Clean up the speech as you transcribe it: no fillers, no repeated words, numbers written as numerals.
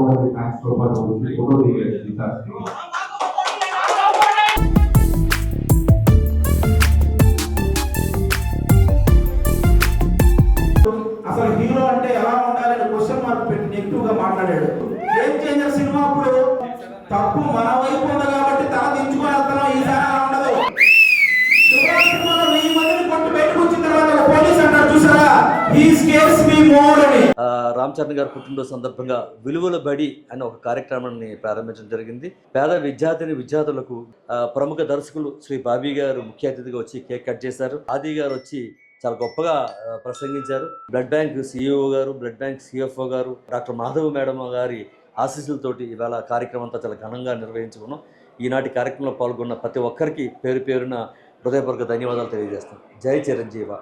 many thanks so much for the photo the అసలు hero అంటే ఎలా ఉండాలని క్వశ్చన్ మార్క్ పెట్టి నెగిటివ్ గా మాట్లాడాడు. గేమ్ చేంజర్ సినిమా అప్పుడు తప్పు మన వైపు ఉంది కాబట్టి తల దించుకొని వెళ్తున్నాం. ఈసారి అలా ఉండదు. శివరాజ్ సినిమాలో 1000 మందిని కొట్టి బయటకు వచ్చిన తర్వాత ఒక పోలీస్ అంటారు చూసారా, హీ స్కేర్స్ మీ మోర్ అని. రామ్ చరణ్ గారు పుట్టినరోజు సందర్భంగా విలువల బడి అనే ఒక కార్యక్రమాన్ని ప్రారంభించడం జరిగింది. పేద విద్యార్థులకు ప్రముఖ దర్శకులు శ్రీ బాబీ గారు ముఖ్య అతిథిగా వచ్చి కేక్ కట్ చేశారు. ఆది గారు వచ్చి చాలా గొప్పగా ప్రసంగించారు. బ్లడ్ బ్యాంక్ సిఇఓ గారు, బ్లడ్ బ్యాంక్ సిఎఫ్ఓ గారు, డాక్టర్ మాధవ్ మేడం గారి ఆశీస్సులతోటి ఇవాళ కార్యక్రమం అంతా చాలా ఘనంగా నిర్వహించుకున్నాం. ఈనాటి కార్యక్రమంలో పాల్గొన్న ప్రతి ఒక్కరికి పేరు పేరున హృదయపూర్వక ధన్యవాదాలు తెలియజేస్తాం. జై చిరంజీవ.